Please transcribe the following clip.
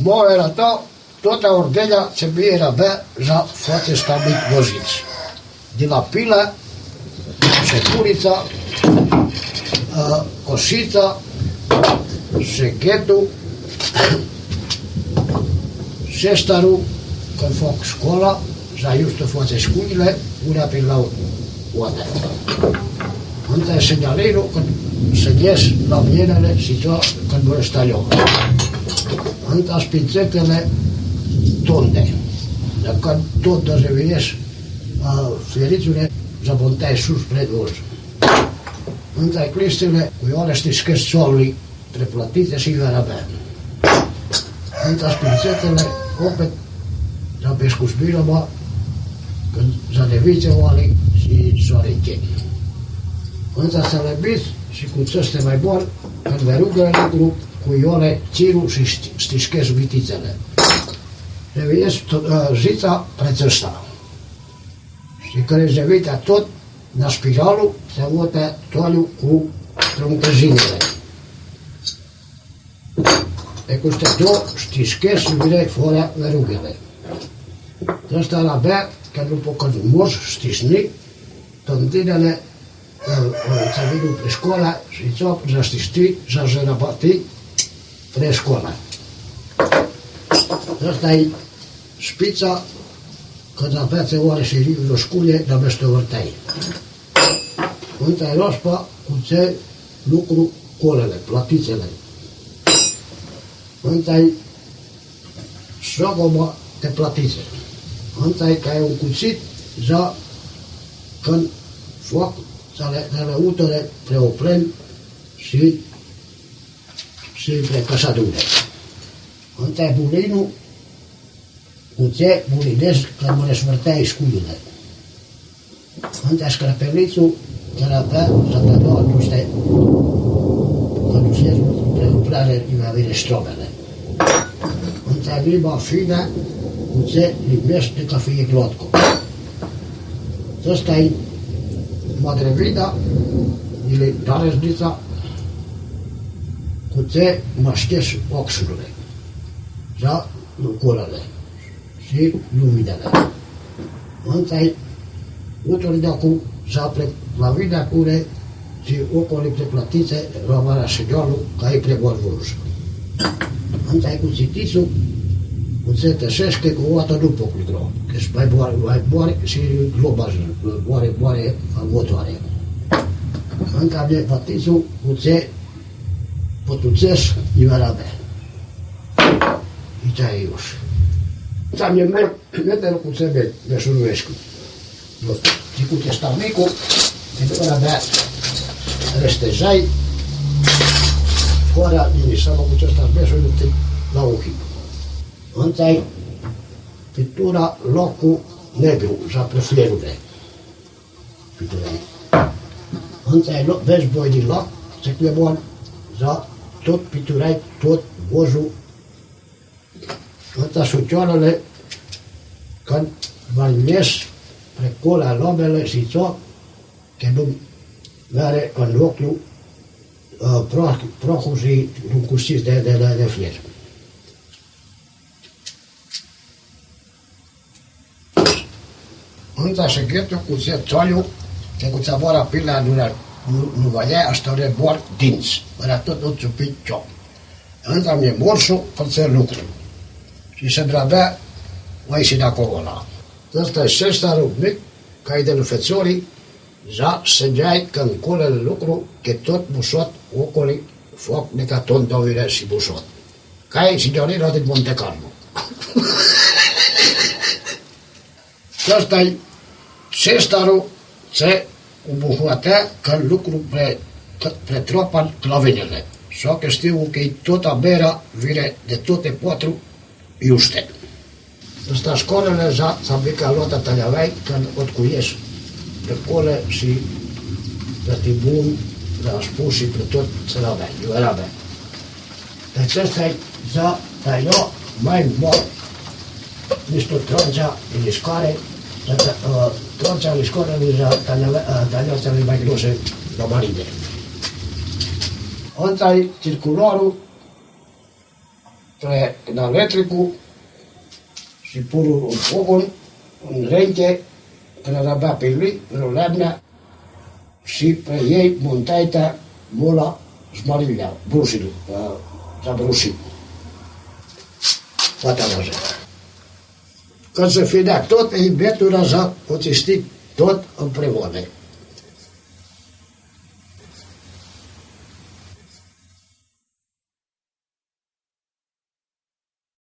Moja ta, toată ordenea trebuie era bea za foarte stabil loziți. De la pilă, securița, cosița, seghetul, sestarul, când fac școala, za justo face școlile, una pe la oadă. Între segnalierul, când se ies la mienele și cea când vor sta eu. Între spințetele tonde. Dacă tot dăzăvies fierițule, zabontai sus spre dos. Între clistele, cu ioane știți solului, preplătite și iurea bea. Între spințetele, opet, za pescușbiră, mă, când za devițe oali și soarecheni. Între să le biți și cu țăste mai bun, când verugă lucru, cu ione, țirul și stișchești vitițele. Revies zița prețăsta. Și când se vede tot, na spiralul, se văd toaliu cu trâncăzinile. E cu stăto, stișchești și vine fără verugele. Ăsta la bea, că după când moș stișni, tândinele să vină pre școala și țop, za stiști, za zărăbăti pre școala. Asta e șpița, când aveți oare și rivi o șcule, dar mește vărtei. Între rospa, cu ce lucru colele, platițele. Între șogoma de platițe. Între ca e un cuțit, za când foc, să le utăre pre opren și pre căsadure. Între bulinul, cu ce bulinesc când mă răsvărteai șculile. Între scrăpelițul, care avea să plădea atunci când ușezul pre oprare îi va vine strobele. Între limba fină, cu ce limește ca fie glotco. Ăsta e madrevida, ili dareznița, cu ce maștești oxurile, za colele și luminele. Între utori de acum, za plec la videa cure și ocolii preplătițe, rămâna ședealul, ca e pregorvurus. Între cu citițul, cu ce tășește cu o dată nu pocul greu, că și mai boare și globajă, boare motoare. Încă mie patițul, cu ce potuțești, iurea mea. Aici e iuș. Încă mie meterul cu ce me șuruiești. Și cu ce stau micu, când iurea mea restejai, fără nimic, cu ce stau beșul, la ochii. Între pictura locul negru, za prefierule. Între vezi boi din loc, se clebon, za tot picturai, tot vozul. Între sucioarele, când valmes precola lobele și țo, că nu mere în locul prohul și luncușiți de fier. Între secretul cu ce țoliu, că cu țavoara pila nu valea, asta ore bor dinți, era tot o țupit ciop. Între mie morsul, făță lucru. Și se drabea, mai și de acolo la. Ăsta e sestarul mic, ca e de lufețorii, za săgeai când colele lucru, că tot busot, ocoli, foc, neca tot dovire și busot. Ca e signorina din Monte Carlo. Ăsta e sestarul, ce ubuhuatea când lucru pre tropa clavinele. Sau că știu că e tot abera vine de toate patru iuște. Ăsta școlele s-a bica luat ataliavai când otcuiești pe cole și pe tibun, le-a spus și pe tot să l-avea, eu era avea. Deci ăsta e za, dar eu mai mor niște troncea în iscoare, troncea în iscoare dar eu ți-am mai grose la marine. Între circularul, pe în electricul și purul în fogon, în rente, până răbea pe lui, în leamnea, și pe ei montaita mula smarilea, brușilu, s-a brușit. Toată roza. Când se finea tot, ei betura s-a oțistit tot în prevode.